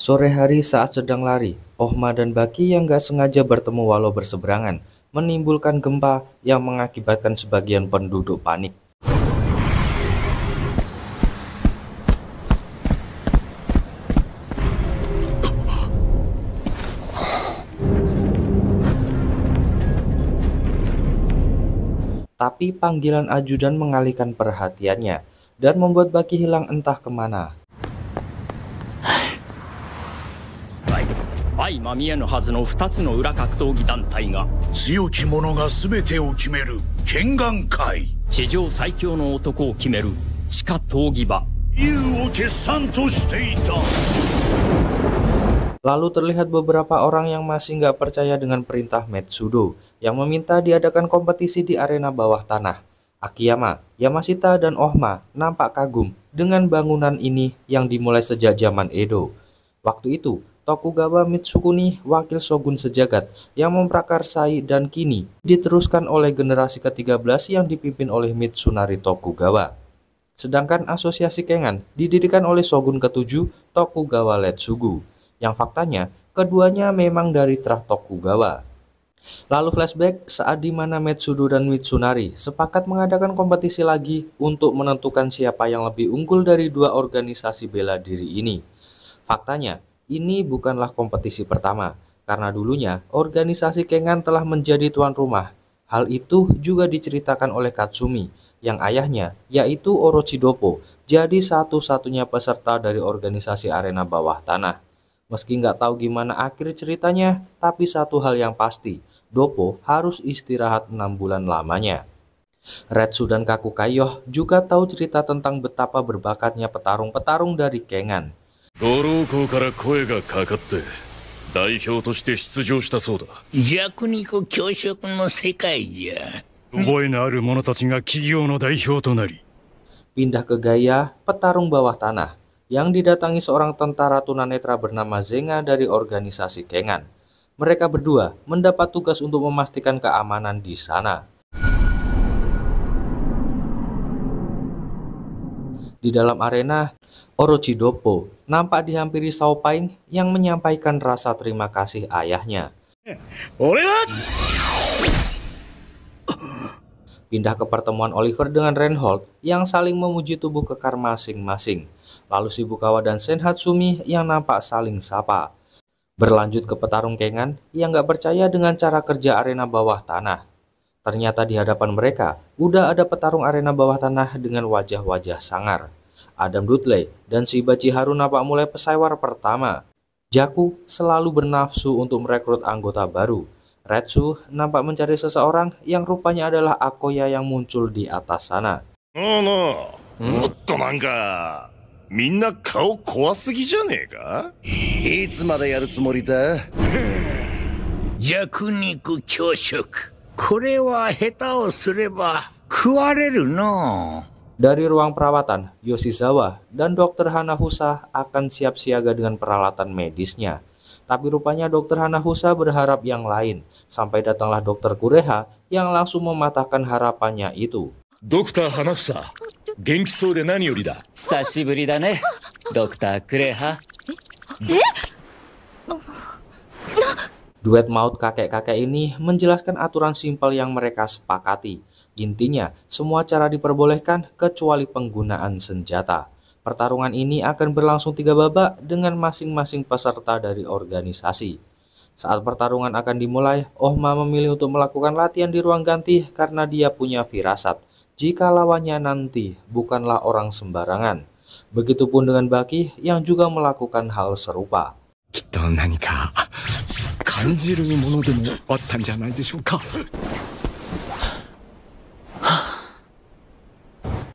Sore hari saat sedang lari, Ohma dan Baki yang gak sengaja bertemu walau berseberangan, menimbulkan gempa yang mengakibatkan sebagian penduduk panik. Tapi panggilan ajudan mengalihkan perhatiannya dan membuat Baki hilang entah kemana. 相まみえぬはずの2つの裏格闘技団体が強き者が全てを決める剣眼会、地上最強の男を決める地下闘技場、竜を決算としていた。 Lalu terlihat beberapa orang yang masih nggak percaya dengan perintah Metsudo yang meminta diadakan kompetisi di arena bawah tanah. Akiyama, Yamashita, dan Ohma nampak kagum dengan bangunan ini yang dimulai sejak zaman Edo. Waktu itu, Tokugawa Mitsukuni, wakil shogun sejagat yang memprakarsai dan kini diteruskan oleh generasi ke-13 yang dipimpin oleh Mitsunari Tokugawa. Sedangkan asosiasi Kengan didirikan oleh shogun ke-7 Tokugawa Ieyasu, yang faktanya keduanya memang dari trah Tokugawa. Lalu flashback saat dimana Metsudo dan Mitsunari sepakat mengadakan kompetisi lagi untuk menentukan siapa yang lebih unggul dari dua organisasi bela diri ini. Faktanya, ini bukanlah kompetisi pertama, karena dulunya organisasi Kengan telah menjadi tuan rumah. Hal itu juga diceritakan oleh Katsumi, yang ayahnya, yaitu Orochidopo, jadi satu-satunya peserta dari organisasi arena bawah tanah. Meski nggak tahu gimana akhir ceritanya, tapi satu hal yang pasti, Doppo harus istirahat 6 bulan lamanya. Retsu dan Kakukayo juga tahu cerita tentang betapa berbakatnya petarung-petarung dari Kengan. 五郎校から声がかかって代表として出場したそうだ。弱肉強食の世界じゃ。覚えのある者たちが企業の代表となり、 Pindah ke gaya petarung bawah tanah yang didatangi seorang tentara tunanetra bernama Zenga dari organisasi Kengan. Mereka berdua mendapat tugas untuk memastikan keamanan di sana. Di dalam arena, Orochidopo nampak dihampiri Sao Pain yang menyampaikan rasa terima kasih ayahnya. Pindah ke pertemuan Oliver dengan Reinhold yang saling memuji tubuh kekar masing-masing. Lalu Shibukawa dan Senhatsumi yang nampak saling sapa. Berlanjut ke petarung Kengan yang gak percaya dengan cara kerja arena bawah tanah. Ternyata di hadapan mereka udah ada petarung arena bawah tanah dengan wajah-wajah sangar. Adam Dudley dan Shiba Chiharu nampak mulai pesawar pertama. Jaku selalu bernafsu untuk merekrut anggota baru. Retsu nampak mencari seseorang yang rupanya adalah Akoya yang muncul di atas sana. もっとなんかみんな顔怖すぎじゃねえか。いつまでやるつもりだ。弱肉強食。これは下手をすれば食われるの。 Dari ruang perawatan, Yoshizawa dan Dr. Hanafusa akan siap siaga dengan peralatan medisnya. Tapi rupanya Dr. Hanafusa berharap yang lain, sampai datanglah Dr. Kureha yang langsung mematahkan harapannya itu. ドクター花房、元気そうで何よりだ。久しぶりだねドクタークレハ。 Duet maut kakek-kakek ini menjelaskan aturan simpel yang mereka sepakati. Intinya, semua cara diperbolehkan kecuali penggunaan senjata. Pertarungan ini akan berlangsung 3 babak dengan masing-masing peserta dari organisasi. Saat pertarungan akan dimulai, Ohma memilih untuk melakukan latihan di ruang ganti karena dia punya firasat jika lawannya nanti bukanlah orang sembarangan. Begitupun dengan Baki yang juga melakukan hal serupa. きっと何か感じるものでもあったんじゃないでしょうか。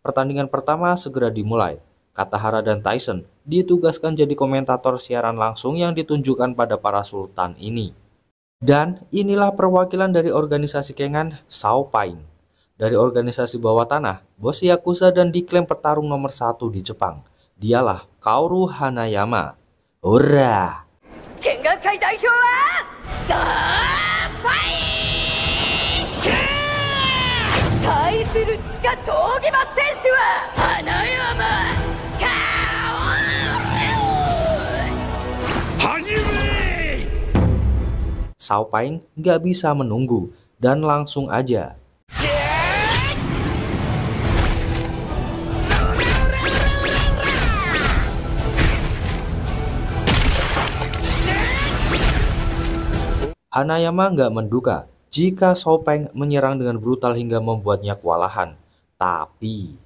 Pertandingan pertama segera dimulai. Katahara dan Tyson ditugaskan jadi komentator siaran langsung yang ditunjukkan pada para sultan ini. Dan inilah perwakilan dari organisasi Kengan, Sao Pain. Dari organisasi bawah tanah, bos Yakuza dan diklaim petarung nomor 1 di Jepang. Dialah Kaoru Hanayama. Hurra! 天眼界代表はサーファイ対する地下闘技場選手は花山カオル Xiao Paing nggak bisa menunggu dan langsung aja Hanayama nggak menduga jika Xiao Paing menyerang dengan brutal hingga membuatnya kewalahan. Tapi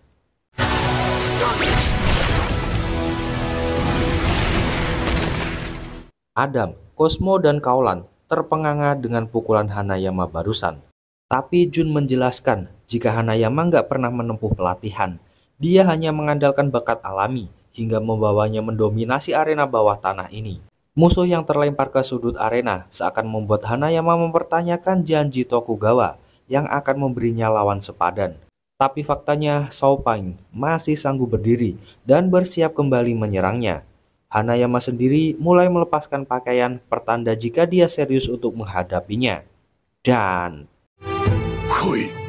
Adam, Cosmo, dan Kaolan terpenganga dengan pukulan Hanayama barusan. Tapi Jun menjelaskan jika Hanayama nggak pernah menempuh pelatihan. Dia hanya mengandalkan bakat alami hingga membawanya mendominasi arena bawah tanah ini. Musuh yang terlempar ke sudut arena seakan membuat Hanayama mempertanyakan janji Tokugawa yang akan memberinya lawan sepadan. Tapi faktanya Xiao Paing masih sanggup berdiri dan bersiap kembali menyerangnya. Hanayama sendiri mulai melepaskan pakaian pertanda jika dia serius untuk menghadapinya. Dan Koi.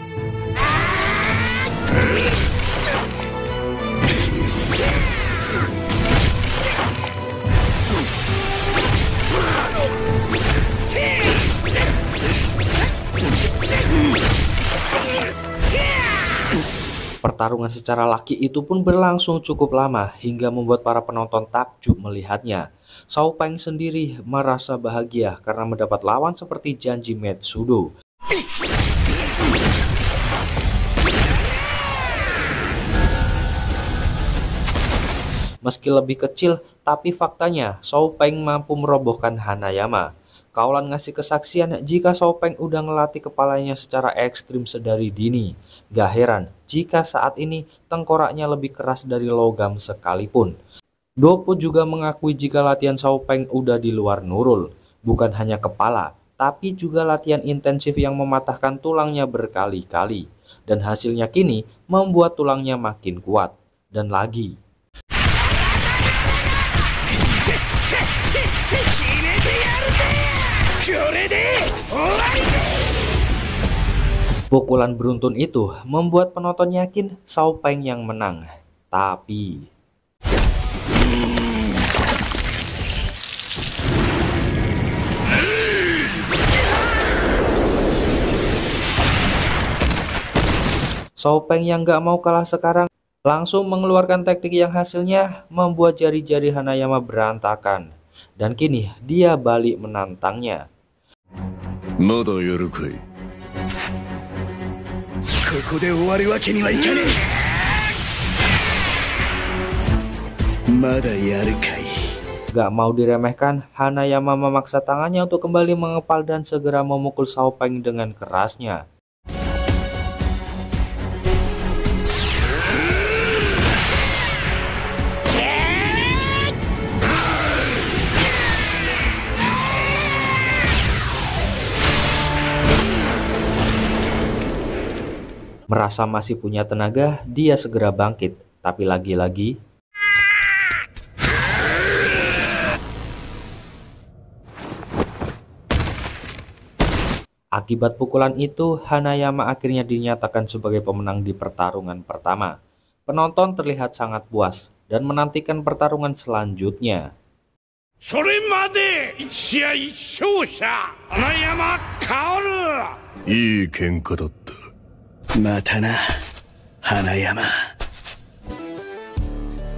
pertarungan secara laki itu pun berlangsung cukup lama hingga membuat para penonton takjub melihatnya. Xiao Paing sendiri merasa bahagia karena mendapat lawan seperti janji Metsudo. Meski lebih kecil, tapi faktanya Xiao Paing mampu merobohkan Hanayama. Kaolan ngasih kesaksian jika Xiao Paing udah ngelatih kepalanya secara ekstrim sedari dini. Gak heran jika saat ini tengkoraknya lebih keras dari logam sekalipun. Dopo juga mengakui jika latihan Xiao Paing udah di luar nurul. Bukan hanya kepala, tapi juga latihan intensif yang mematahkan tulangnya berkali-kali. Dan hasilnya kini membuat tulangnya makin kuat. Dan lagi, pukulan beruntun itu membuat penonton yakin Xiao Paing yang menang. Tapi Xiao Paing yang gak mau kalah sekarang langsung mengeluarkan teknik yang hasilnya membuat jari-jari Hanayama berantakan. Dan kini dia balik menantangnya. Mada yaru kai? Koko de owari wake ni wa ikanai. Mada yaru kai? Gak mau diremehkan, Hanayama memaksa tangannya untuk kembali mengepal dan segera memukul Xiao Paing dengan kerasnya. Merasa masih punya tenaga, dia segera bangkit. Tapi lagi-lagi akibat pukulan itu, Hanayama akhirnya dinyatakan sebagai pemenang di pertarungan pertama. Penonton terlihat sangat puas dan menantikan pertarungan selanjutnya. Ii kenka datta. Mata na, Hanayama.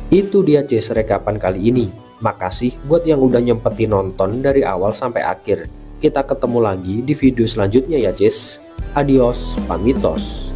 Itu dia Jess rekapan kali ini. Makasih buat yang udah nyempetin nonton dari awal sampai akhir. Kita ketemu lagi di video selanjutnya ya Jess. Adios, pamitos.